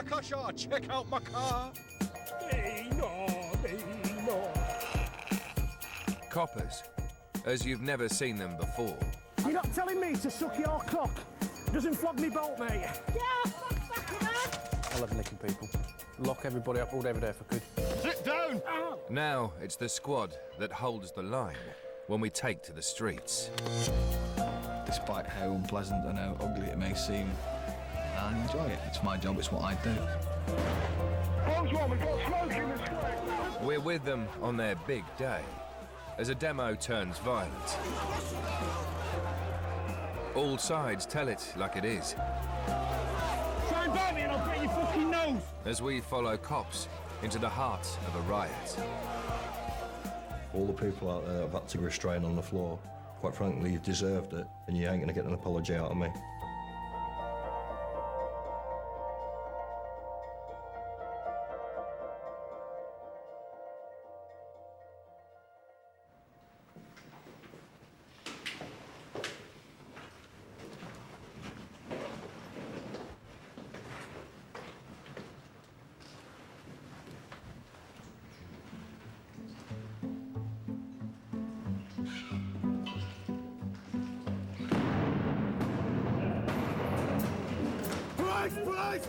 Waukesha, check out my car. Coppers, as you've never seen them before. You're not telling me to suck your cock? Doesn't flog me bolt, mate. Yeah, fuck it, man. I love nicking people. Lock everybody up all day, every day if I could. Sit down! Now it's the squad that holds the line when we take to the streets. Despite how unpleasant and how ugly it may seem, I enjoy it. It's my job, it's what I do. We're with them on their big day, as a demo turns violent. All sides tell it like it is. Try and bite me and I'll break your fucking nose! As we follow cops into the heart of a riot. All the people out there have had to restrain on the floor. Quite frankly, you've deserved it, and you ain't gonna get an apology out of me.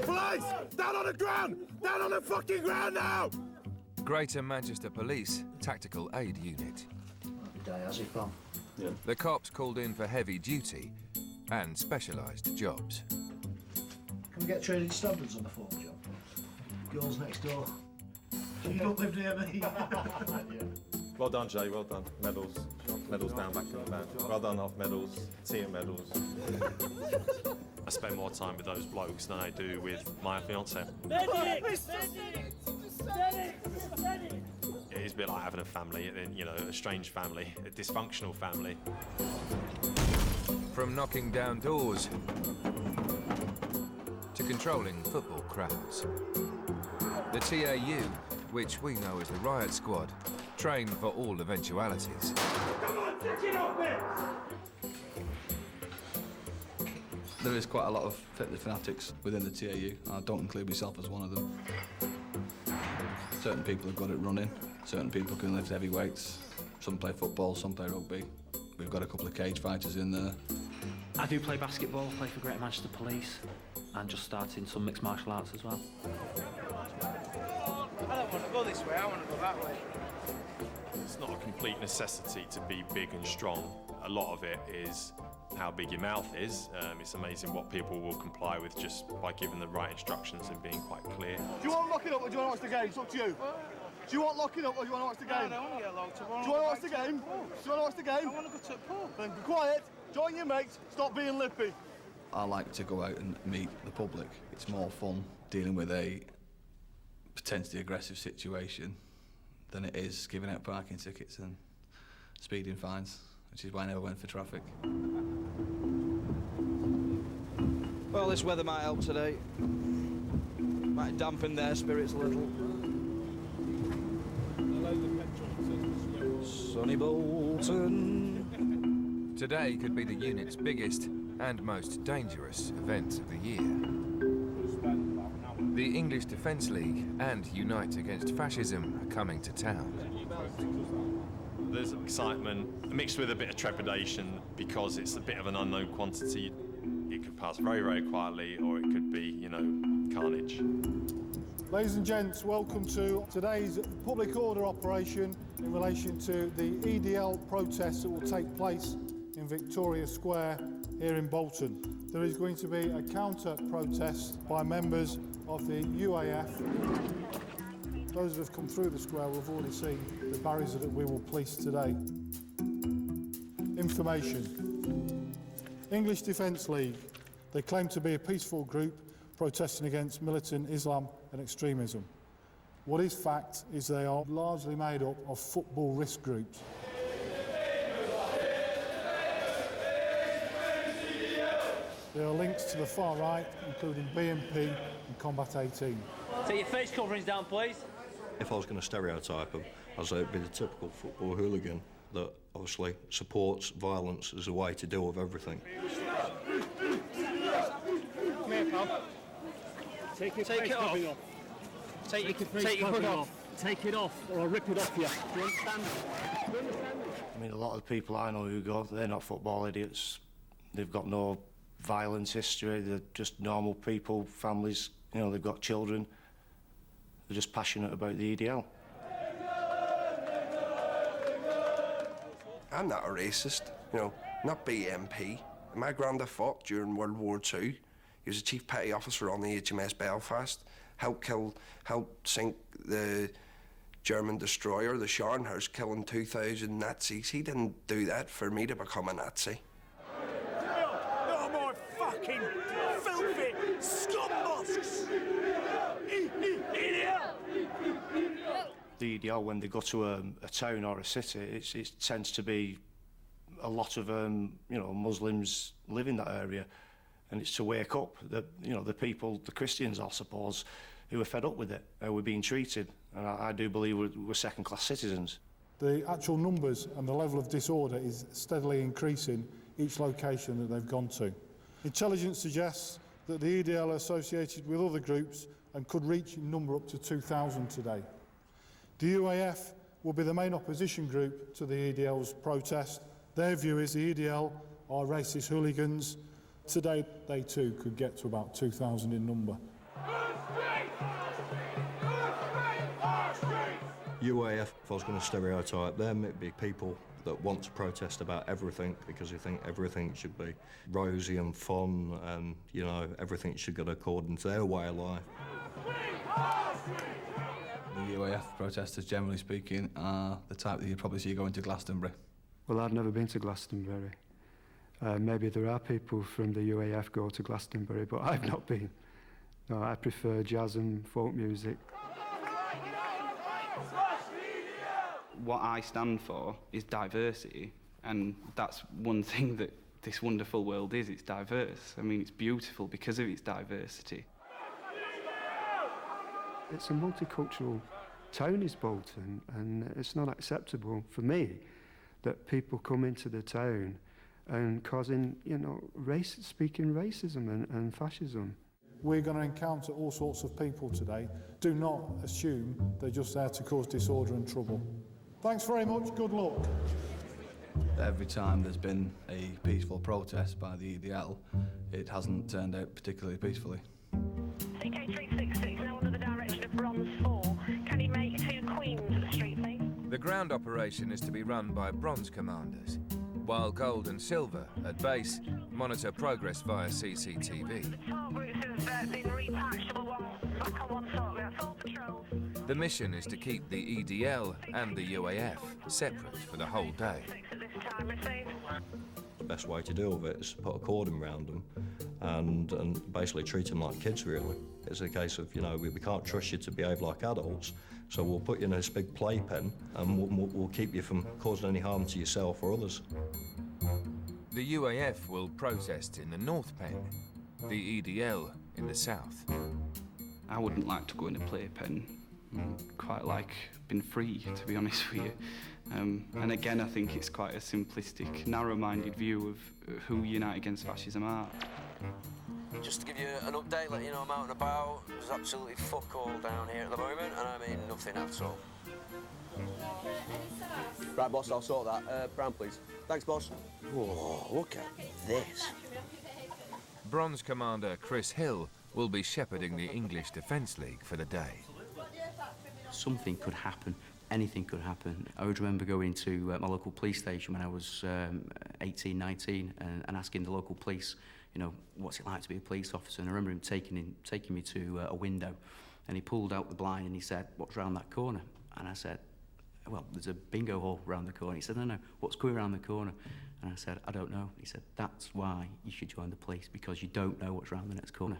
Police! Down on the ground! Down on the fucking ground now! Greater Manchester Police Tactical Aid Unit. How's it gone? Yeah. The cops called in for heavy duty and specialised jobs. Can we get traded standards on the phone, John? Girls next door. You don't live near me. Well done, Jay, well done. Medals. Medals down back in the van. Well done, half medals, team medals. I spend more time with those blokes than I do with my fiancée. It is a bit like having a family, you know, a strange family, a dysfunctional family. From knocking down doors to controlling football crowds. The TAU, which we know as the Riot Squad, train for all eventualities. Come on, take it off me! There is quite a lot of fitness fanatics within the TAU. I don't include myself as one of them. Certain people are good at running, certain people can lift heavy weights. Some play football, some play rugby. We've got a couple of cage fighters in there. I do play basketball, play for Greater Manchester Police, and just starting some mixed martial arts as well. I don't want to go this way, I want to go that way. It's not a complete necessity to be big and strong. A lot of it is how big your mouth is. It's amazing what people will comply with just by giving the right instructions and being quite clear. Do you want locking up or do you want to watch the game? It's up to you. Do you want locking up or do you want to watch the game? No, I don't want to get locked up. Do you want to watch the game? Do you want to watch the game? I want to go to the pub. Then be quiet, join your mates, stop being lippy. I like to go out and meet the public. It's more fun dealing with a potentially aggressive situation than it is giving out parking tickets and speeding fines, which is why I never went for traffic. Well, this weather might help today. Might dampen their spirits a little. Sunny Bolton. Today could be the unit's biggest and most dangerous event of the year. The English Defence League and Unite Against Fascism are coming to town. There's excitement mixed with a bit of trepidation because it's a bit of an unknown quantity. It could pass very, very quietly, or it could be, you know, carnage. Ladies and gents, welcome to today's public order operation in relation to the EDL protests that will take place in Victoria Square here in Bolton. There is going to be a counter-protest by members of the UAF. Those that have come through the square will have already seen the barriers that we will police today. Information. English Defence League. They claim to be a peaceful group protesting against militant Islam and extremism. What is fact is they are largely made up of football risk groups. There are links to the far right, including BNP and Combat 18. Take your face coverings down, please. If I was going to stereotype them, I'd say it'd be the typical football hooligan that obviously supports violence as a way to deal with everything. Come here, pal. Take your Take face it off. covering off. Take your face hood covering off. Take it off, or I'll rip it off you. Do you understand? Do you understand? I mean, a lot of the people I know who go, they're not football idiots. They've got no violence history. They're just normal people, families. You know, they've got children. They're just passionate about the EDL. I'm not a racist, you know, not BMP. My granddad fought during World War II. He was a chief petty officer on the HMS Belfast, helped sink the German destroyer, the Scharnhorst, killing 2,000 Nazis. He didn't do that for me to become a Nazi. No more fucking filthy scumbusks! The EDL, when they go to a town or a city, it tends to be a lot of you know, Muslims live in that area, and it's to wake up the people, the Christians, I suppose, who are fed up with it, how we're being treated, and I do believe we're second-class citizens. The actual numbers and the level of disorder is steadily increasing each location that they've gone to. Intelligence suggests that the EDL are associated with other groups and could reach in number up to 2,000 today. The UAF will be the main opposition group to the EDL's protest. Their view is the EDL are racist hooligans. Today, they too could get to about 2,000 in number. UAF, if I was going to stereotype them, it'd be people that want to protest about everything because they think everything should be rosy and fun and, you know, everything should go according to their way of life. The UAF protesters, generally speaking, are the type that you'd probably see going to Glastonbury. Well, I've never been to Glastonbury. Maybe there are people from the UAF go to Glastonbury, but I've not been. No, I prefer jazz and folk music. What I stand for is diversity, and that's one thing that this wonderful world is. It's diverse. I mean, it's beautiful because of its diversity. It's a multicultural town, is Bolton, and it's not acceptable for me that people come into the town and causing, you know, speaking racism and fascism. We're going to encounter all sorts of people today. Do not assume they're just there to cause disorder and trouble. Thanks very much, good luck. Every time there's been a peaceful protest by the EDL, it hasn't turned out particularly peacefully. CK366, now under the direction of Bronze 4. Can you make 2 Queens at the street, please? The ground operation is to be run by Bronze commanders, while Gold and Silver, at base, monitor progress via CCTV. The talk routes have been repatched to back on one talk. That's all patrols. The mission is to keep the EDL and the UAF separate for the whole day. The best way to deal with it is to put a cordon around them and basically treat them like kids, really. It's a case of, you know, we can't trust you to behave like adults, so we'll put you in this big playpen and we'll keep you from causing any harm to yourself or others. The UAF will protest in the North Pen, the EDL in the South. I wouldn't like to go in a playpen. Quite like being free, to be honest with you. And again, I think it's quite a simplistic, narrow-minded view of who Unite Against Fascism are. Just to give you an update, let you know I'm out and about. There's absolutely fuck all down here at the moment, and I mean nothing at all. Right, boss, I'll sort that. Brown, please. Thanks, boss. Whoa, look at this. Bronze Commander Chris Hill will be shepherding the English Defence League for the day. Something could happen. Anything could happen. I would remember going to my local police station when I was 18, 19 and asking the local police, you know, what's it like to be a police officer? And I remember him taking me to a window, and he pulled out the blind and he said, what's round that corner? And I said, well, there's a bingo hall round the corner. He said, no, what's going around the corner? And I said, I don't know. He said, that's why you should join the police, because you don't know what's round the next corner.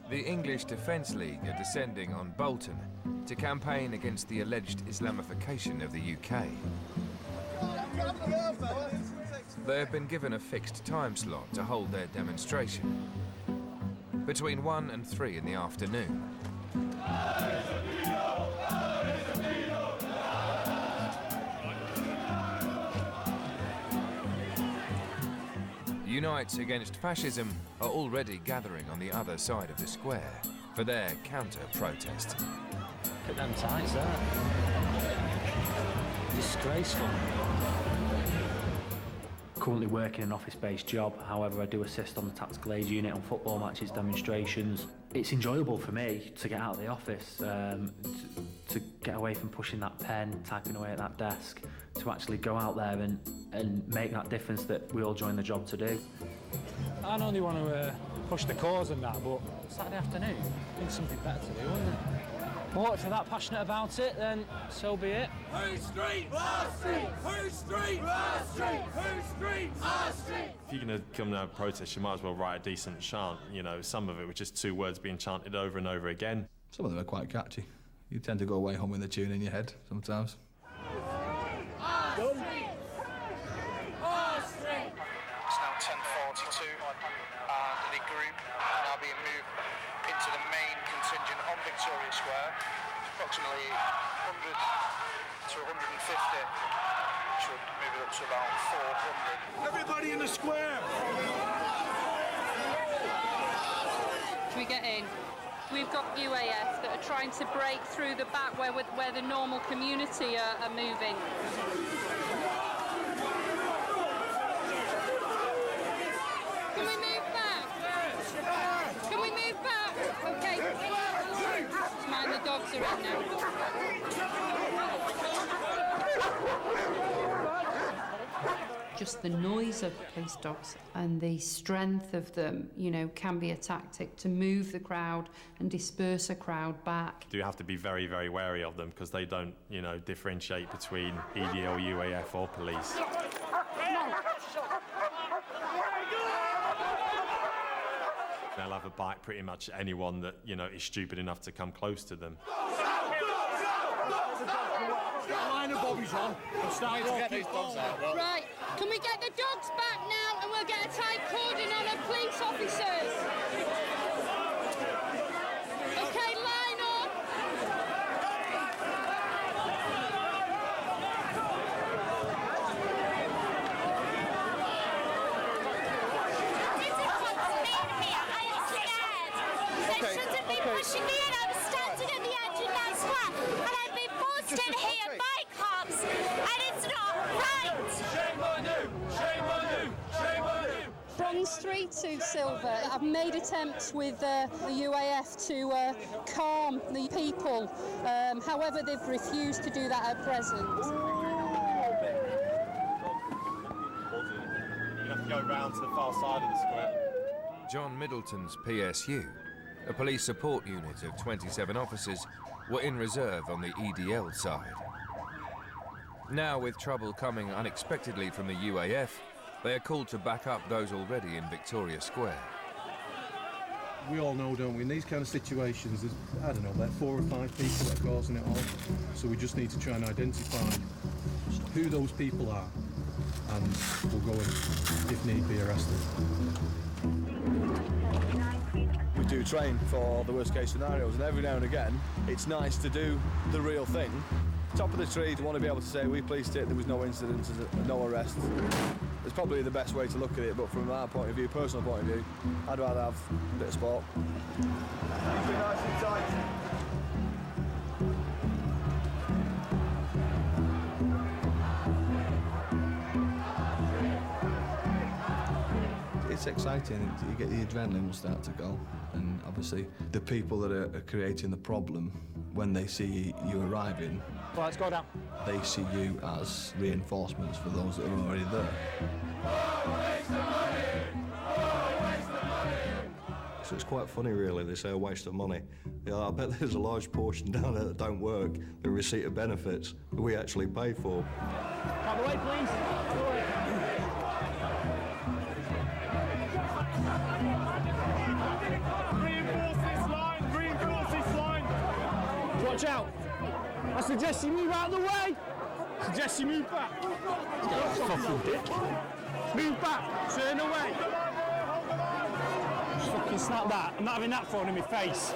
The English Defence League are descending on Bolton to campaign against the alleged Islamification of the UK. They have been given a fixed time slot to hold their demonstration, between 1 and 3 in the afternoon. Unite Against Fascism are already gathering on the other side of the square for their counter-protest. Look at them tights there. Disgraceful. Currently working an office-based job, however I do assist on the tactical aid unit on football matches, demonstrations. It's enjoyable for me to get out of the office, to get away from pushing that pen, typing away at that desk, to actually go out there and make that difference that we all join the job to do. I only want to push the cause and that, but Saturday afternoon, I think something better to do, wouldn't it? But if you're that passionate about it, then so be it. Whose street? Our street! Whose street? Our street! Whose street? Our street! If you're going to come to a protest, you might as well write a decent chant. You know, some of it was just 2 words being chanted over and over again. Some of them are quite catchy. You tend to go away humming the tune in your head sometimes. Our street! Our street! It's now 10:42 and the group are now being moved into the main contingent on Victoria Square. Approximately 100 to 150, should move it up to about 400. Everybody in the square! Can we get in? We've got UAF that are trying to break through the back where the normal community are moving. Can we move back? Can we move back? Okay. Mind the dogs are in now. Just the noise of police dogs and the strength of them, you know, can be a tactic to move the crowd and disperse a crowd back. You have to be very, very wary of them because they don't, you know, differentiate between EDL, UAF or police. They'll have a bite pretty much anyone that, you know, is stupid enough to come close to them. Line of bobbies on. I'm starting to get these dogs out. Right, can we get the dogs back now and we'll get a tight cordon on our police officers? Okay, line up. They shouldn't be pushing me in. I was standing at the edge of that square and I've been forced in here by cops and it's not right. Shame on you! Shame on you! Shame on you! Bronze 3 to silver. I've made attempts with the UAF to calm the people. However, they've refused to do that at present. You have to go round to the far side of the square. John Middleton's PSU, a police support unit of 27 officers, were in reserve on the EDL side. Now, with trouble coming unexpectedly from the UAF, they are called to back up those already in Victoria Square. We all know, don't we, in these kind of situations, there's, I don't know, about 4 or 5 people that are causing it all. So we just need to try and identify who those people are, and we'll go and, if need be, arrest them. We do train for the worst case scenarios, and every now and again it's nice to do the real thing. Top of the tree, to want to be able to say we policed it, there was no incident, no arrest. It's probably the best way to look at it, but from our point of view, personal point of view, I'd rather have a bit of sport. Keep it nice and tight. It's exciting. You get the adrenaline will start to go, and obviously the people that are creating the problem, when they see you arriving, Right, let's go down. they see you as reinforcements for those that are already there. So it's quite funny, really, they say a waste of money. Yeah, I bet there's a large portion down there that don't work, the receipt of benefits that we actually pay for. Out the way, please. Out the way. Reinforce this line. Reinforce this line. Watch out. I suggest you move out of the way. Suggest you move back. Fucking dick. Move back. Turn away. Fucking snap that. I'm not having that thrown in my face.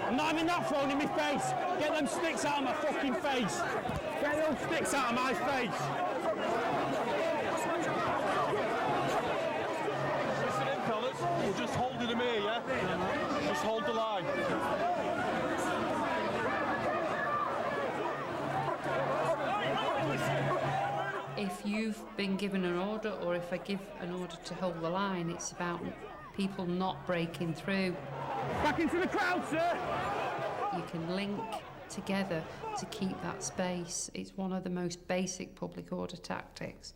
I'm not having that thrown in my face. Get them sticks out of my fucking face. Get those sticks out of my face. We're just holding them here, yeah? Just hold the line. If you've been given an order, or if I give an order to hold the line, it's about people not breaking through. Back into the crowd, sir! You can link together to keep that space. It's one of the most basic public order tactics,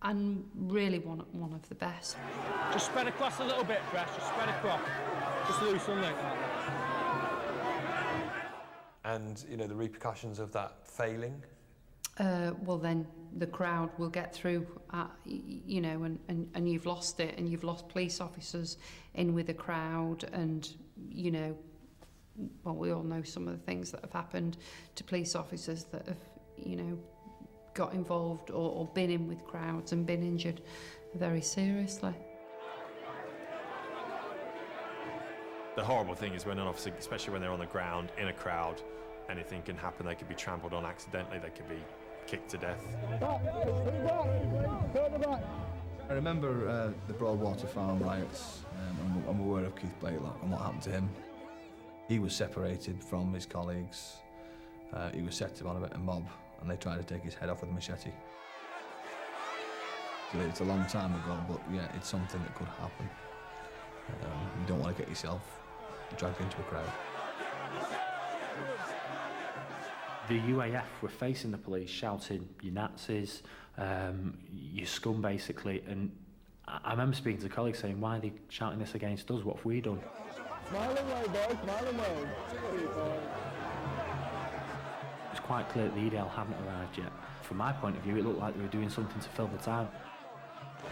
and really one of the best. Just spread across a little bit, Fresh. Just spread across. Just loosen it. And, you know, the repercussions of that failing? Well, then the crowd will get through, you know, and you've lost it, and you've lost police officers in with the crowd, and, you know, well, we all know some of the things that have happened to police officers that have, you know, got involved or been in with crowds and been injured very seriously. The horrible thing is when an officer, especially when they're on the ground in a crowd, anything can happen. They could be trampled on accidentally, they could be kicked to death. I remember the Broadwater Farm riots, and I'm aware of Keith Blaylock and what happened to him. He was separated from his colleagues. He was set on a mob, and they tried to take his head off with a machete. It's a long time ago, but yeah, it's something that could happen. You don't want to get yourself dragged into a crowd. The UAF were facing the police, shouting, "You Nazis, you scum," basically. And I remember speaking to colleagues saying, "Why are they shouting this against us? What have we done?" Smile away, boys, smile away. It was quite clear that the EDL hadn't arrived yet. From my point of view, it looked like they were doing something to fill the time.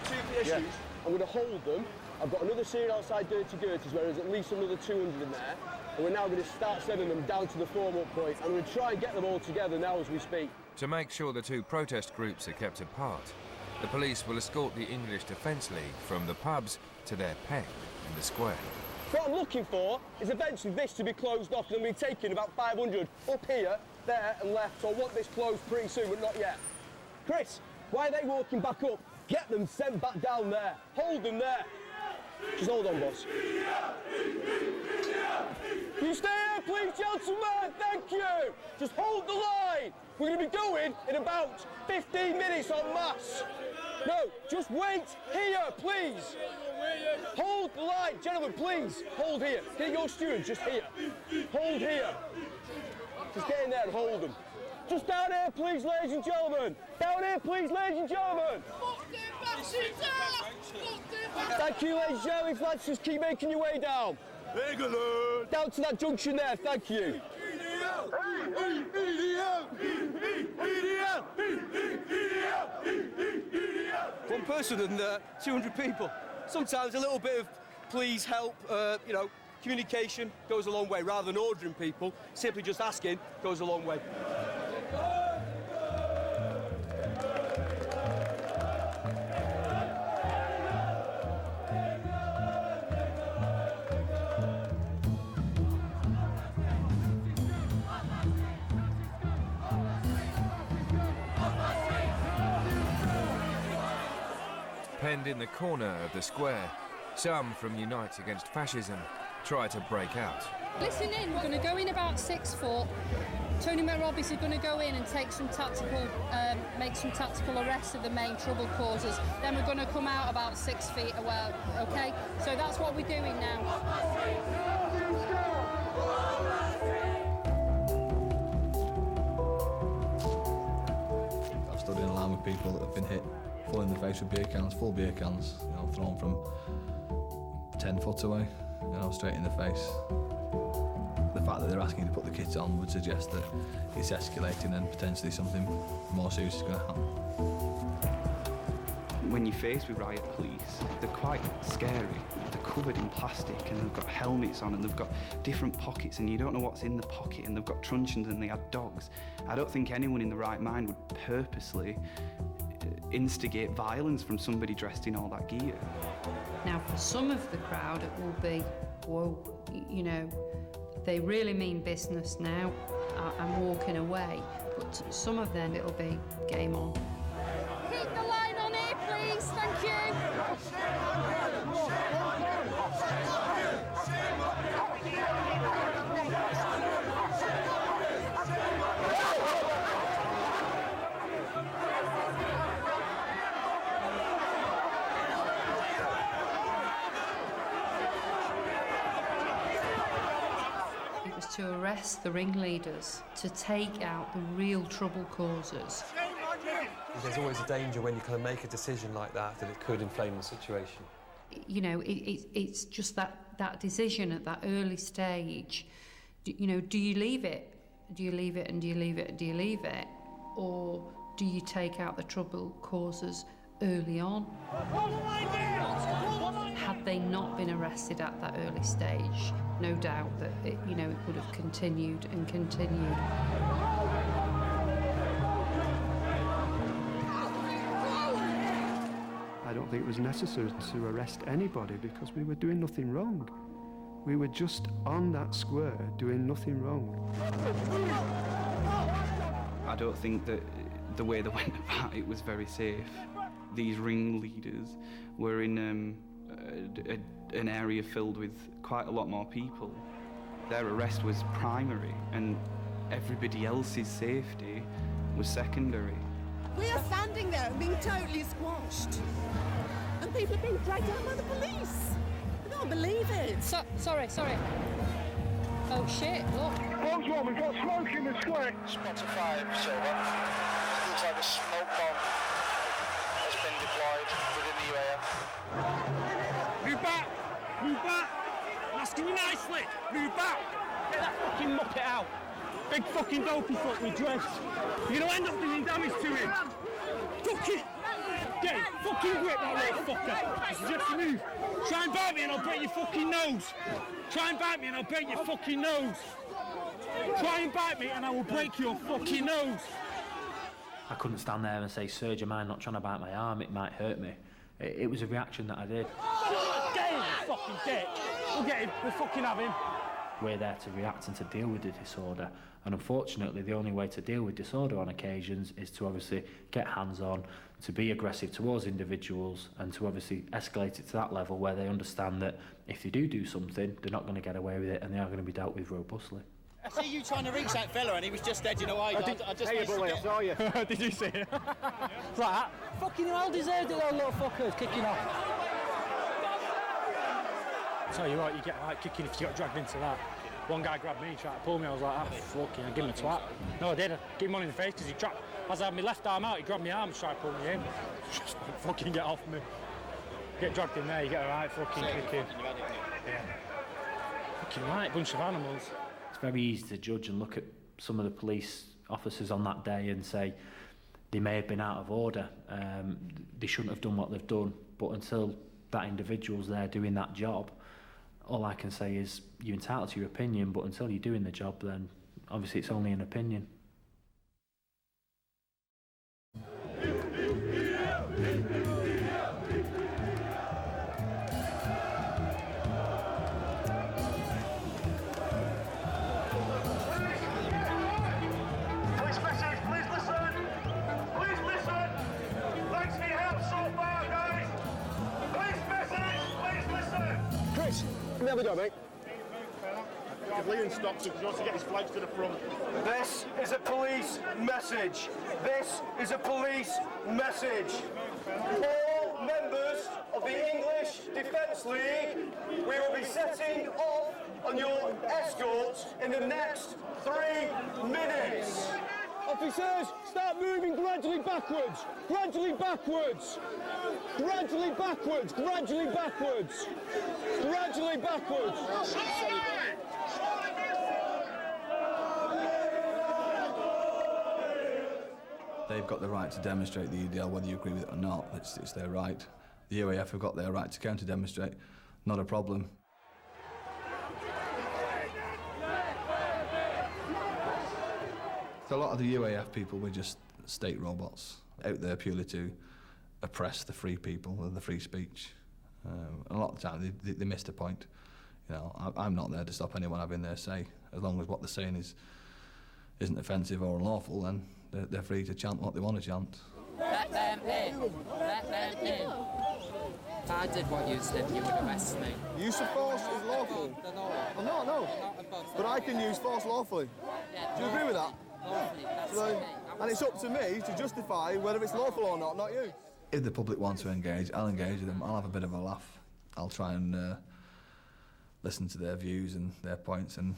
Two PSUs, I'm going to hold them. I've got another series outside Dirty Gerties where there's at least another 200 in there. And we're now going to start sending them down to the form-up point. I'm going to try and get them all together now as we speak. To make sure the two protest groups are kept apart, the police will escort the English Defence League from the pubs to their pen in the square. What I'm looking for is eventually this to be closed off, and then we're taking about 500 up here, there and left. So I want this closed pretty soon, but not yet. Chris, why are they walking back up? Get them sent back down there. Hold them there. Just hold on, boss. Can you stay here, please, gentlemen? Thank you. Just hold the line. We're going to be going in about 15 minutes en masse. No, just wait here, please. Hold the line. Gentlemen, please, hold here. Get your stewards just here. Hold here. Just get in there and hold them. Just down here, please, ladies and gentlemen. Down here, please, ladies and gentlemen. Thank you, ladies and gentlemen. Lads, just keep making your way down. Down to that junction there, thank you. One person and 200 people. Sometimes a little bit of please help, you know, communication goes a long way. Rather than ordering people, simply just asking goes a long way. Penned in the corner of the square, some from Unite Against Fascism try to break out. Listen in, we're going to go in about 6 foot. Tony McRobbins is going to go in and take some tactical, make some tactical arrests of the main trouble causers. Then we're going to come out about 6 feet away, okay? So that's what we're doing now. I've stood in a line with people that have been hit full in the face with beer cans, full beer cans, you know, thrown from 10 foot away, you know, straight in the face. The fact that they're asking you to put the kit on would suggest that it's escalating and potentially something more serious is going to happen. When you're faced with riot police, they're quite scary. They're covered in plastic and they've got helmets on and they've got different pockets and you don't know what's in the pocket and they've got truncheons and they have dogs. I don't think anyone in the right mind would purposely instigate violence from somebody dressed in all that gear. Now, for some of the crowd, it will be, whoa, you know, they really mean business now. I'm walking away. But some of them, it'll be game on. Keep the line on here, please. Thank you. to arrest the ringleaders, to take out the real trouble causers. There's always a danger when you kind of make a decision like that it could inflame the situation. You know, it's just that decision at that early stage. You know, do you leave it? Do you leave it and do you leave it and do you leave it? Or do you take out the trouble causers early on? Had they not been arrested at that early stage, no doubt that it would have continued and continued. I don't think it was necessary to arrest anybody because we were doing nothing wrong. We were just on that square doing nothing wrong. I don't think that the way they went about it was very safe. These ringleaders were in an area filled with quite a lot more people. Their arrest was primary and everybody else's safety was secondary. We are standing there and being totally squashed. And people are being dragged out by the police. I can't believe it. Sorry. Oh shit, look. What's wrong? We've got smoke in the square. Spot 5, Silver. Looks like a smoke bomb has been deployed within the UAF. Move back! Move back! I'm asking you nicely! Move back! Get that fucking muppet out! Big fucking dopey fuck with dreads. You're gonna end up doing damage to him. Fucking... Get it! Fucking grip that little fucker! I suggest you move. Try and bite me and I'll break your fucking nose. Try and bite me and I'll break your fucking nose. Try and bite me and I will break your fucking nose. I couldn't stand there and say, "Sir, do you mind not trying to bite my arm? It might hurt me." It was a reaction that I did. Get him, you fucking dick! We'll get him. We'll fucking have him. We're there to react and to deal with the disorder. And unfortunately, the only way to deal with disorder on occasions is to obviously get hands-on, to be aggressive towards individuals, and to obviously escalate it to that level where they understand that if they do something, they're not going to get away with it and they are going to be dealt with robustly. I see you trying to reach that fella and he was just edging away. I just hey, bully, I saw you. Did you see it? It's like that. Fucking well deserved it, those little fuckers kicking off. Tell you what, you get like kicking if you got dragged into that. One guy grabbed me, tried to pull me. I was like, ah, fucking, I give him a twat. No, I did. I gave him one in the face because he tried. As I had my left arm out, he grabbed my arm and tried to pull me in. Just fucking get off me. Get dragged in there, you get a right fucking kicking. Yeah. Fucking right, bunch of animals. It's very easy to judge and look at some of the police officers on that day and say they may have been out of order. They shouldn't have done what they've done. But until that individual's there doing that job, all I can say is you're entitled to your opinion, but until you're doing the job, then obviously it's only an opinion. Let me have a go, mate. If Leon stops, he can also get his flags to the front. This is a police message. This is a police message. All members of the English Defence League, we will be setting off on your escorts in the next 3 minutes. Officers, start moving gradually backwards. Gradually backwards. Gradually backwards. Gradually backwards. Gradually backwards. They've got the right to demonstrate the EDL, whether you agree with it or not. It's their right. The UAF have got their right to counter-demonstrate. Not a problem. So a lot of the UAF people were just state robots out there purely to oppress the free people, the free speech. And a lot of the time they missed the point. You know, I'm not there to stop anyone having their say. As long as what they're saying isn't offensive or unlawful, then they're free to chant what they want to chant. Let them in. Let them in. If I did what you said, you would arrest me. Use of force is lawful. No. But I can use force lawfully. Do you agree with that? And it's up to me to justify whether it's lawful or not you. If the public want to engage, I'll engage with them. I'll have a bit of a laugh. I'll try and listen to their views and their points and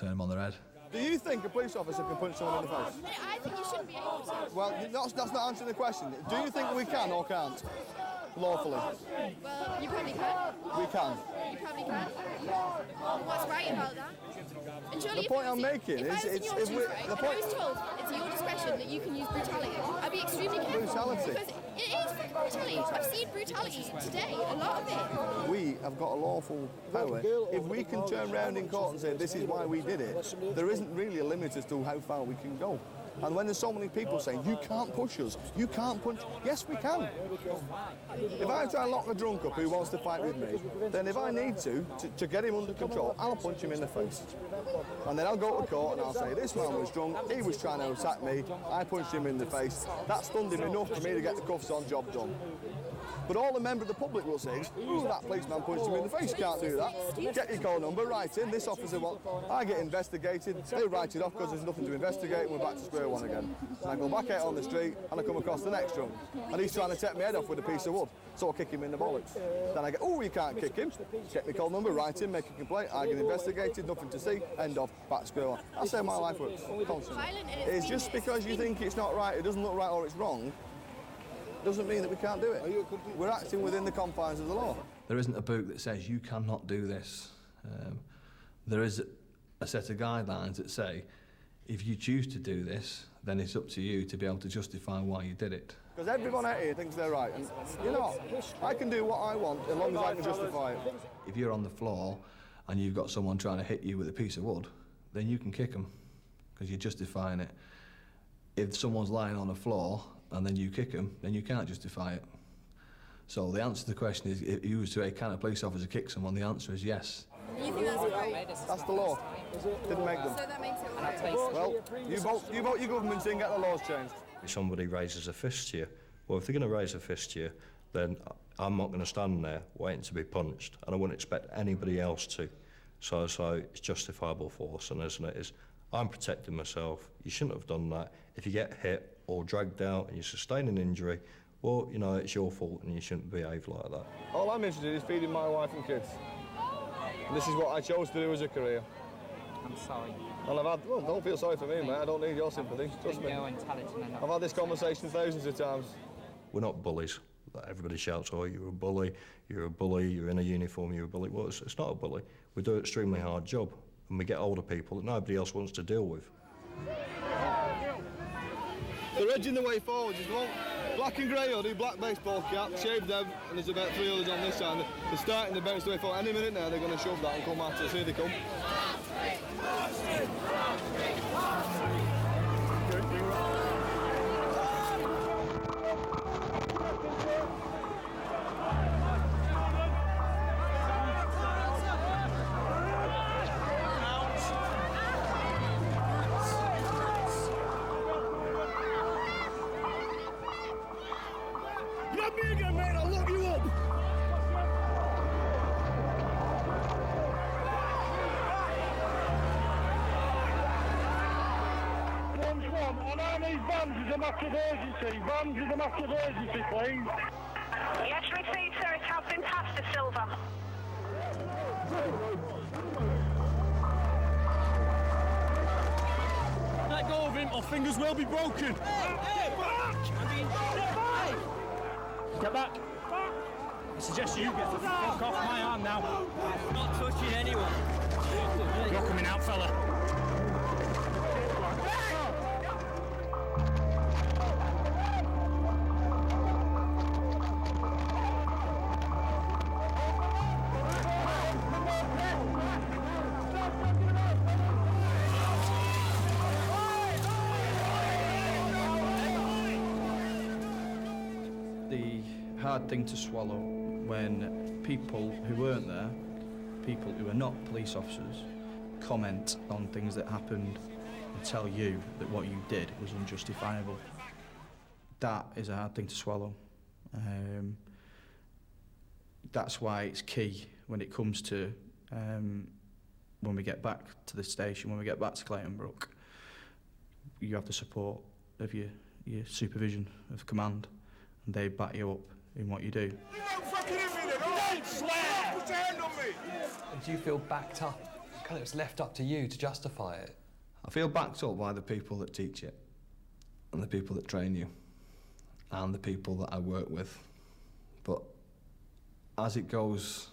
turn them on their head. Do you think a police officer can punch someone in the face? I think you shouldn't be able to. Well, that's not answering the question. Do you think we can or can't? Lawfully? Well, you probably can. We can. You probably can. What's right about that? And surely The point I'm making is, if I was told it's your discretion that you can use brutality, I'd be extremely careful. Brutality? Because it is fucking brutality. I've seen brutality today, a lot of it. We have got a lawful power. If we can turn around in court and say this is why we did it, there isn't really a limit as to how far we can go. And when there's so many people saying, you can't push us, you can't punch, yes we can. If I try and lock a drunk up who wants to fight with me, then if I need to get him under control, I'll punch him in the face. And then I'll go to court and I'll say, this man was drunk, he was trying to attack me, I punched him in the face. That stunned him enough for me to get the cuffs on, job done. But all the member of the public will say is, ooh, that policeman punched him in the face, can't do that. Get your call number, write in, this officer wants, I get investigated, they write it off because there's nothing to investigate and we're back to square one again. And I go back out on the street and I come across the next drunk. And he's trying to take my head off with a piece of wood, so I kick him in the bollocks. Then I go, oh, you can't kick him. Get my call number, write in, make a complaint, I get investigated, nothing to see, end of, back to square one. That's how my life works, constantly. It's just because you think it's not right, it doesn't look right or it's wrong, doesn't mean that we can't do it. We're acting within the confines of the law. There isn't a book that says you cannot do this. There is a set of guidelines that say if you choose to do this, then it's up to you to be able to justify why you did it. Because everyone out here thinks they're right, and you know, I can do what I want as long as I can justify it. If you're on the floor and you've got someone trying to hit you with a piece of wood, then you can kick them because you're justifying it. If someone's lying on the floor and then you kick them, then you can't justify it. So the answer to the question is, if you was to say, can a police officer kick someone, the answer is yes. You think that's right? That's the law. Didn't make them. So that makes it right. Well, you vote your government in, get the laws changed. If somebody raises a fist to you, well, if they're going to raise a fist to you, then I'm not going to stand there waiting to be punched, and I wouldn't expect anybody else to. So it's justifiable force, and isn't it? I'm protecting myself. You shouldn't have done that. If you get hit or dragged out and you sustain an injury, well, you know, it's your fault and you shouldn't behave like that. All I'm interested in is feeding my wife and kids. And this is what I chose to do as a career. I'm sorry. And I've had, well, don't feel sorry for me, mate. I don't need your sympathy. Trust me. I've had this conversation thousands of times. We're not bullies. Everybody shouts, oh, you're a bully, you're in a uniform, you're a bully. Well, it's not a bully. We do an extremely hard job, and we get older people that nobody else wants to deal with. They're edging the way forward. There's one black and grey hoodie, black baseball cap, shaved head, and there's about 3 others on this side. They're starting to bounce the way forward. Any minute now, they're going to shove that and come at us. Here they come. Grab me again, mate, I'll lock you up! On our knees, vans is a massive urgency. Vans is a massive urgency, please. Yes, received, sir. It has been passed to Silver. Let go of him, or fingers will be broken. Get back! Get back! I suggest you get the fuck off my arm now. I'm not touching anyone. You're coming out, fella. The hard thing to swallow when people who weren't there, people who are not police officers, comment on things that happened and tell you that what you did was unjustifiable. That is a hard thing to swallow. That's why it's key when it comes to when we get back to the station, when we get back to Clayton Brook, you have the support of your supervision of command, and they back you up in what you do. Don't swear! Do you feel backed up kind of it's left up to you to justify it. I feel backed up by the people that teach it, and the people that train you, and the people that I work with. But as it goes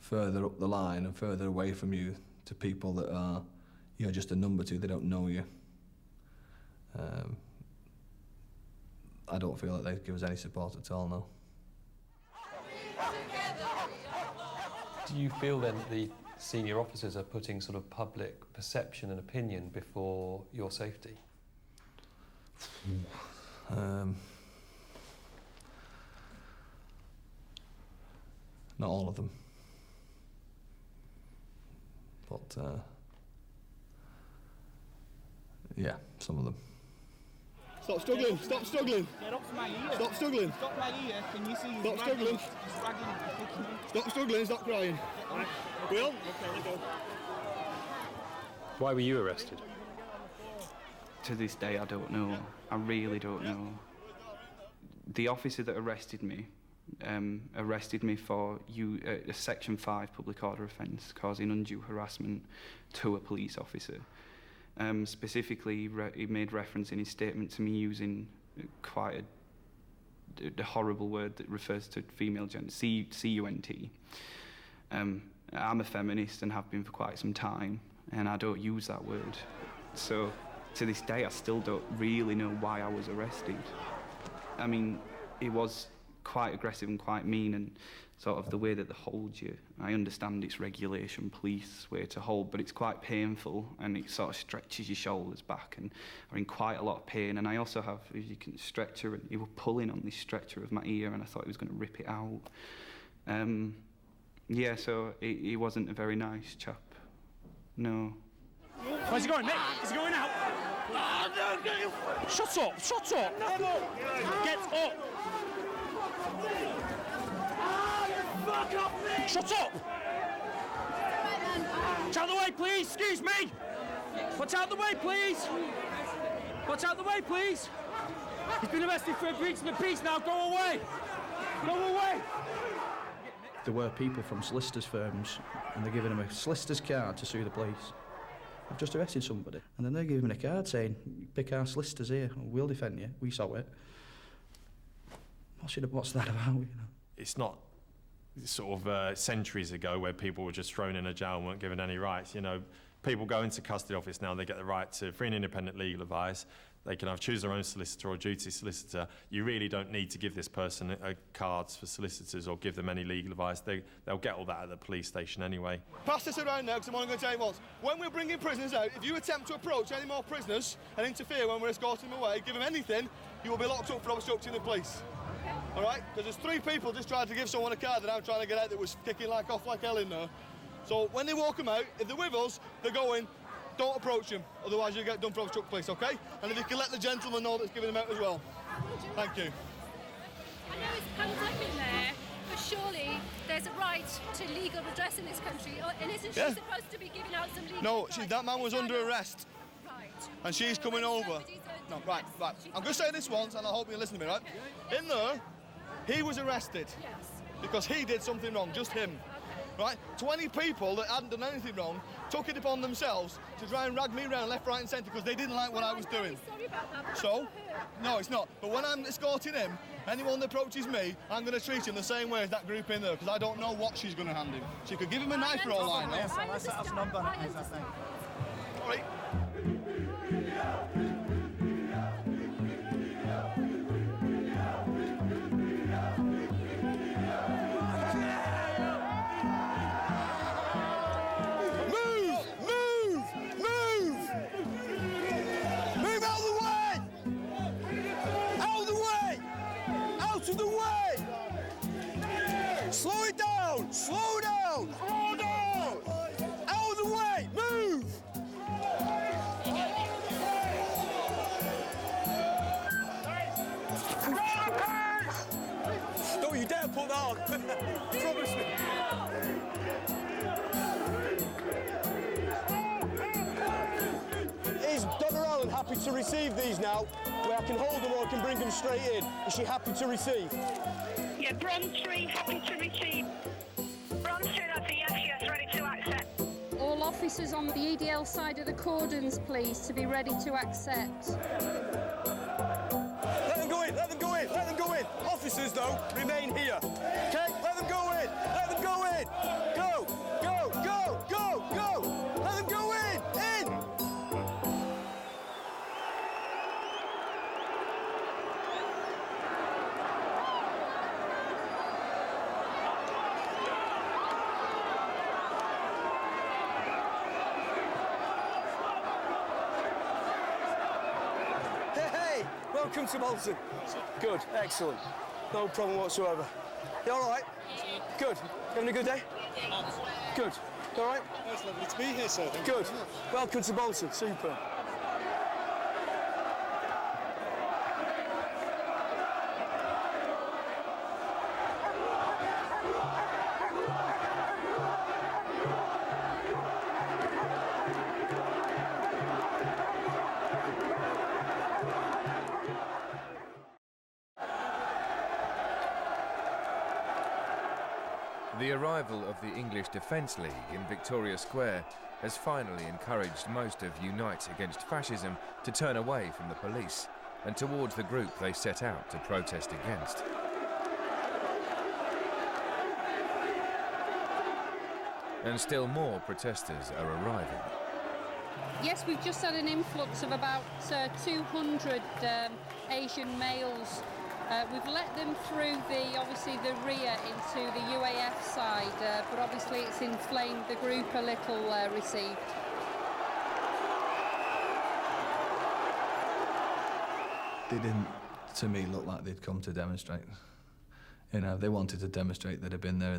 further up the line and further away from you to people that are, you're just a number to, they don't know you, I don't feel that they give us any support at all, no. Do you feel then that the senior officers are putting sort of public perception and opinion before your safety? Not all of them. But, yeah, some of them. Stop struggling, stop struggling. Get up from my ear. Stop struggling. Stop my ear. Can you see? Stop struggling. Stop struggling, stop crying. Will? Okay, let go. Why were you arrested? To this day, I don't know. I really don't know. The officer that arrested me for a Section 5 public order offence, causing undue harassment to a police officer. Specifically, he made reference in his statement to me using quite a horrible word that refers to female gender, C-U-N-T. I'm a feminist and have been for quite some time, and I don't use that word. So, to this day, I still don't really know why I was arrested. I mean, it was quite aggressive and quite mean, and sort of the way that they hold you. I understand it's regulation, police way to hold, but it's quite painful, and it sort of stretches your shoulders back, and I'm in quite a lot of pain. And I also have, as you can, stretcher, and he was pulling on this stretcher of my ear, and I thought he was going to rip it out. Yeah, so he wasn't a very nice chap. No. Where's he going, Nick? Is he going out? Shut up! Shut up! Get up! Shut up! Get out of the way, please! Excuse me! Put out the way, please! Put out the way, please! He's been arrested for a breach of the peace now. Go away! Go away! There were people from solicitors' firms, and they're giving him a solicitor's card to sue the police. I've just arrested somebody, and then they're giving him a card saying, pick our solicitors here, we'll defend you, we saw it. What's that about, you know? It's not sort of centuries ago where people were just thrown in a jail and weren't given any rights. You know, people go into custody office now, they get the right to free and independent legal advice. They can either choose their own solicitor or duty solicitor. You really don't need to give this person cards for solicitors or give them any legal advice. They'll get all that at the police station anyway. Pass this around now, because I'm only going to tell you once. When we're bringing prisoners out, if you attempt to approach any more prisoners and interfere when we're escorting them away, give them anything, you will be locked up for obstructing the police. All right? Because there's 3 people just trying to give someone a card that I'm trying to get out that was kicking off like hell in there. So when they walk them out, if they're with us, they're going, don't approach them, otherwise you'll get done for obstruct police, OK? And if you can let the gentleman know that's giving them out as well. Thank you. I know it's pandemic there, but surely there's a right to legal redress in this country, and isn't she supposed to be giving out some legal advice? That man was under arrest. Right. And she's coming over. No, right. I'm going to say this once, and I hope you listen to me, right? In there, he was arrested. Yes. Because he did something wrong, just him. Right? 20 people that hadn't done anything wrong took it upon themselves to try and rag me around left, right and centre because they didn't like what I was doing. Sorry about that. So, no, it's not. But when I'm escorting him, anyone that approaches me, I'm going to treat him the same way as that group in there because I don't know what she's going to hand him. She could give him a knife for all I know. All right. Slow it down! Slow down! Slow down! Out of the way! Move! Don't you dare pull down! Promise me! Is Donna Allen happy to receive these now? Where I can hold them or I can bring them straight in? Is she happy to receive? Yeah, Bronze 3, happy to receive. Bronze 2, that's a yes, ready to accept. All officers on the EDL side of the cordons, please, to be ready to accept. Let them go in, let them go in, let them go in. Officers, though, remain here. Okay? Let them go in, let them go in. Go, go, go, go, go. Let them go in, in. Welcome to Bolton. Good, excellent. No problem whatsoever. You all right? Good. Having a good day? Good. You all right? It's lovely to be here, sir. Good. Welcome to Bolton. Super. The arrival of the English Defence League in Victoria Square has finally encouraged most of Unite Against Fascism to turn away from the police and towards the group they set out to protest against. And still more protesters are arriving. Yes, we've just had an influx of about 200 Asian males. We've let them through obviously the rear into the UAF side, but obviously it's inflamed the group a little received. They didn't, to me, look like they'd come to demonstrate. You know, they wanted to demonstrate they'd have been there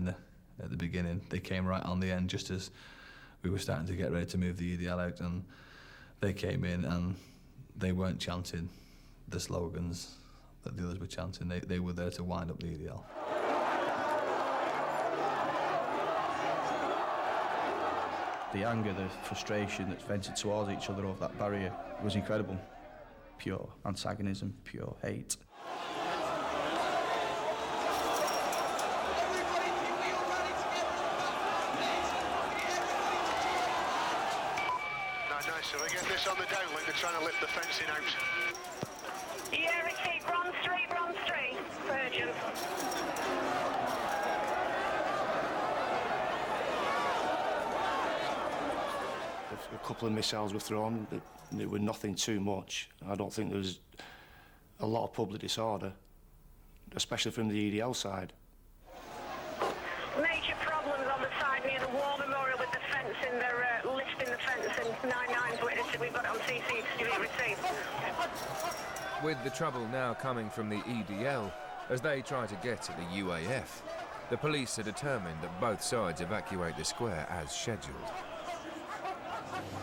at the beginning. They came right on the end just as we were starting to get ready to move the EDL out, and they came in and they weren't chanting the slogans that the others were chanting. They were there to wind up the EDL. The anger, the frustration that's vented towards each other over that barrier was incredible. Pure antagonism, pure hate. No, so we get this on the downlink, they're trying to lift the fencing out. Yeah, receive. Bronze 3, Virgin. A couple of missiles were thrown, but they were nothing too much. I don't think there was a lot of public disorder, especially from the EDL side. Major problems on the side near the war memorial with the fencing. They're lifting the fence, and 9-9's witnessed it. We've got it on CCTV received. With the trouble now coming from the EDL as they try to get at the UAF, the police are determined that both sides evacuate the square as scheduled.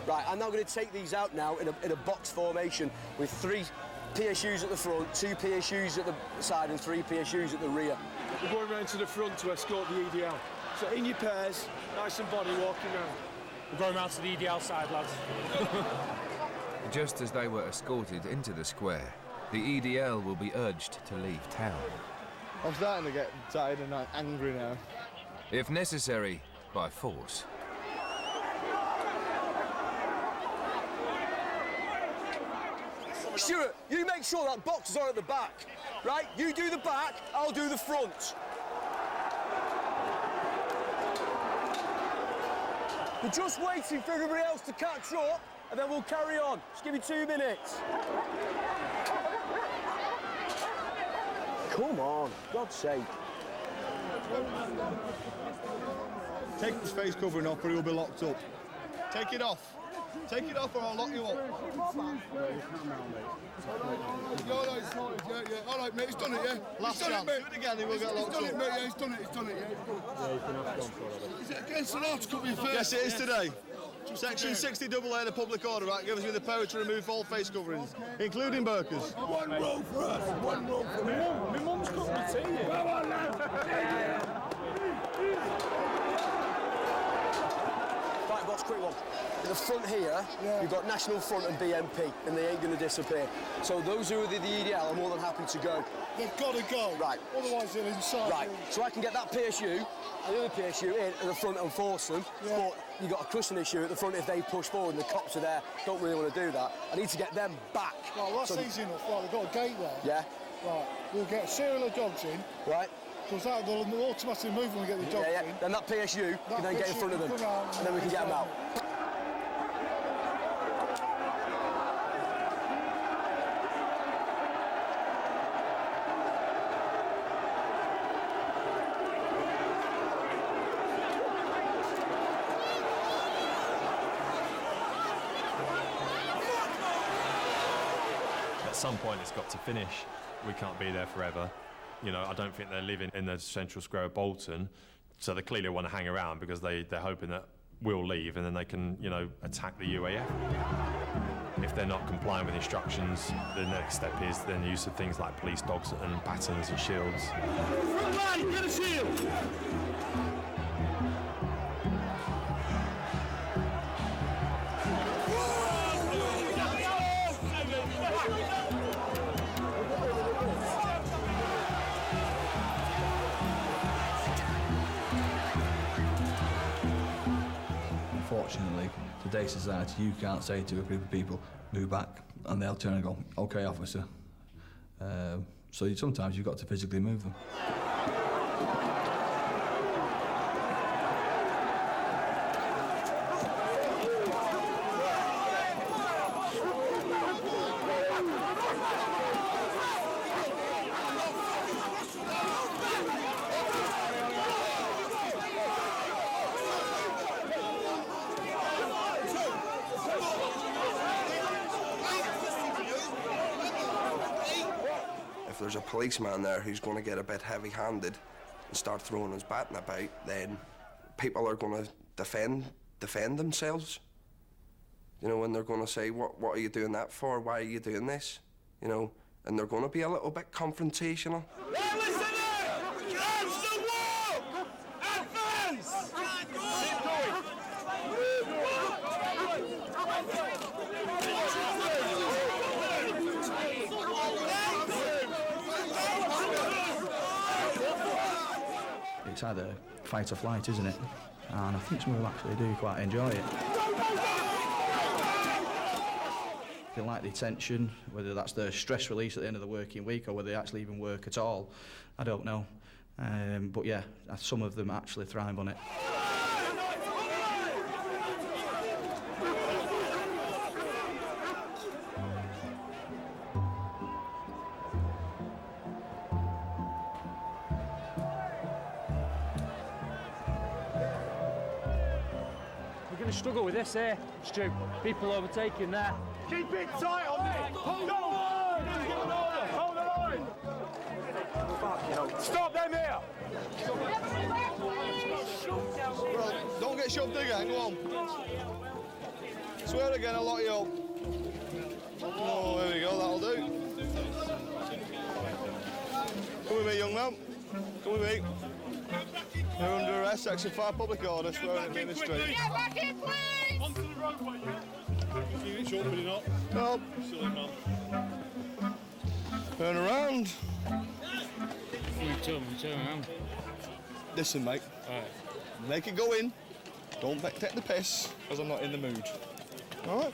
Right, I'm now going to take these out now in a box formation with 3 PSUs at the front, 2 PSUs at the side and 3 PSUs at the rear. We're going round to the front to escort the EDL. So in your pairs, nice and body walking round. We're going round to the EDL side, lads. Just as they were escorted into the square, the EDL will be urged to leave town. I'm starting to get tired and angry now. If necessary, by force. Stuart, you make sure that box is on at the back, right? You do the back, I'll do the front. We're just waiting for everybody else to catch up, and then we'll carry on. Just give me 2 minutes. Come on, God's sake. Take this face covering off or you'll be locked up. Take it off. Take it off or I'll lock you up. Yeah. All right, mate, he's done it, yeah? Last chance. Do it again, he will get locked up. He's done it, mate, yeah, he's done it, yeah. Is it against an article of your face? Yes, it is today. Section 60AA of the Public Order Act gives me the power to remove all face coverings, including burqas. One row for us, one row for me. My mum's got my tea here. Come on, lads. Right, boss, just a quick one. At the front here, you've got National Front and BNP, and they ain't going to disappear. So those who are the EDL are more than happy to go. They've got to go. Right. Otherwise they're inside. Right. So I can get that PSU and the other PSU in at the front and force them, but you've got a crushing issue at the front if they push forward and the cops are there, don't really want to do that. I need to get them back. Right, well, that's easy enough. Right, they've got a gate there. Yeah. Right, we'll get a serial of dogs in. Right. Because that will automatically move when we get the dogs in. Then that PSU can then get in front of them, and then we can get them out. At some point it's got to finish. We can't be there forever. You know, I don't think they're living in the central square of Bolton, so they clearly want to hang around because they're hoping that we'll leave and then they can, you know, attack the UAF. If they're not complying with instructions, the next step is then the use of things like police dogs and batons and shields. Front line, get a shield! Unfortunately, today's society, you can't say to a group of people, move back, and they'll turn and go, OK, officer. So sometimes you've got to physically move them. If there's a policeman there who's going to get a bit heavy-handed and start throwing his baton about, then people are going to defend themselves. You know, and they're going to say, what are you doing that for? Why are you doing this? You know, and they're going to be a little bit confrontational. Hey, listen there! That's the wall! Advance! Keep going! It's either fight or flight, isn't it? And I think some of them actually do quite enjoy it. They like the tension, whether that's the stress release at the end of the working week or whether they actually even work at all, I don't know. But yeah, some of them actually thrive on it. We're going to struggle with this here, Stu. People overtaking there. Keep it tight on me! Hold on! Hold the line! Stop them here! Well, don't get shoved again, go on. Swear again, I'll lock you up. Oh, there we go, that'll do. Come with me, young man. Come with me. You're under arrest, Section 5 public order, swearing at me in the street. Get back in, please! Onto the roadway, you get short, will you not? No. Silly man. Turn around. Turn around. Listen, mate. Alright. Make it go in. Don't take the piss, because I'm not in the mood. All right?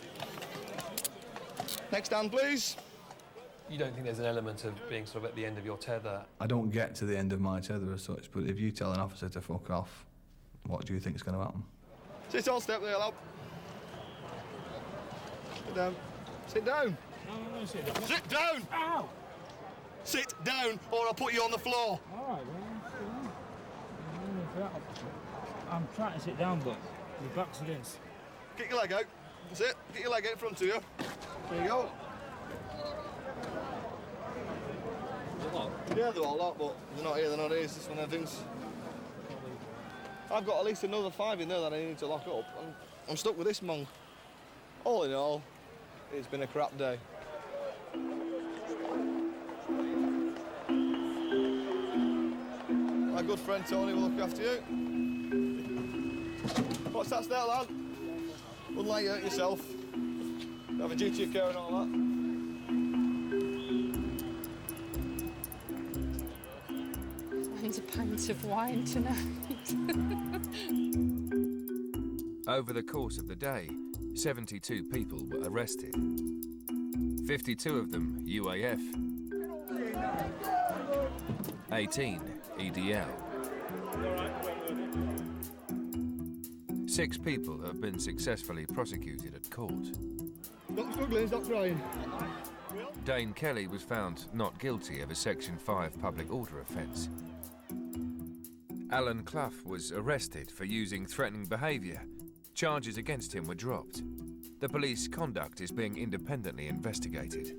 Next hand, please. You don't think there's an element of being sort of at the end of your tether? I don't get to the end of my tether as such, but if you tell an officer to fuck off, what do you think is going to happen? Sit on step there, lad. Sit down. Sit down. No, sit down. Sit down! Ow! Sit down, or I'll put you on the floor. All right, well, I'm trying to sit down, but my back's against. Get your leg out. That's it. Get your leg out in front of you. There you go. Yeah, they're all lot, but they're not here, they're not here. It's just one of the things. I've got at least another 5 in there that I need to lock up. I'm stuck with this monk. All in all, it's been a crap day. My good friend Tony will look after you. What's that there, lad? Wouldn't like you hurt yourself. Have a duty of care and all that. And a pint of wine tonight. Over the course of the day, 72 people were arrested. 52 of them UAF, 18 EDL. 6 people have been successfully prosecuted at court. Stop struggling, stop trying. Dane Kelly was found not guilty of a Section 5 public order offence. Alan Clough was arrested for using threatening behaviour. Charges against him were dropped. The police conduct is being independently investigated.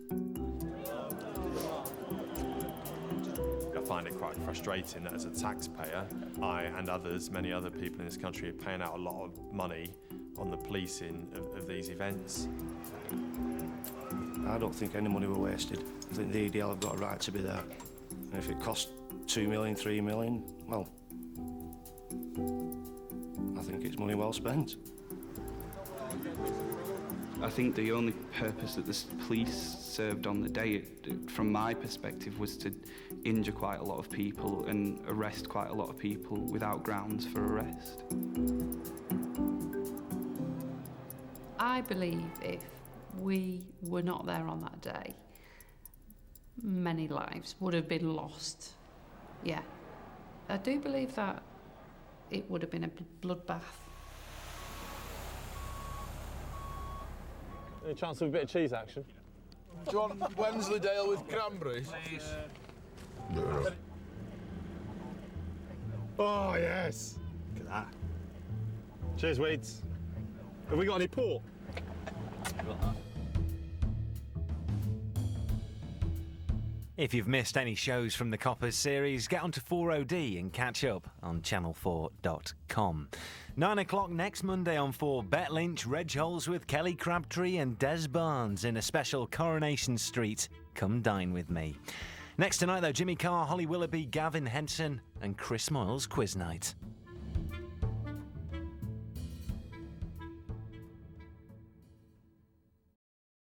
I find it quite frustrating that as a taxpayer, I and others, many other people in this country, are paying out a lot of money on the policing of these events. I don't think any money were wasted. I think the EDL have got a right to be there. And if it costs 2 million, 3 million, well, I think it's money well spent. I think the only purpose that the police served on the day, from my perspective, was to injure quite a lot of people and arrest quite a lot of people without grounds for arrest. I believe if we were not there on that day, many lives would have been lost. Yeah, I do believe that it would have been a bloodbath. Any chance of a bit of cheese action? Do you want Wensleydale with cranberries? Please. Oh, yes. Look at that. Cheers, Weeds. Have we got any port? If you've missed any shows from the Coppers series, get onto 4OD and catch up on channel4.com. 9 o'clock next Monday on 4, Bet Lynch, Reg Holsworth, Kelly Crabtree and Des Barnes in a special Coronation Street Come Dine With Me. Next tonight though, Jimmy Carr, Holly Willoughby, Gavin Henson and Chris Moyle's Quiz Night.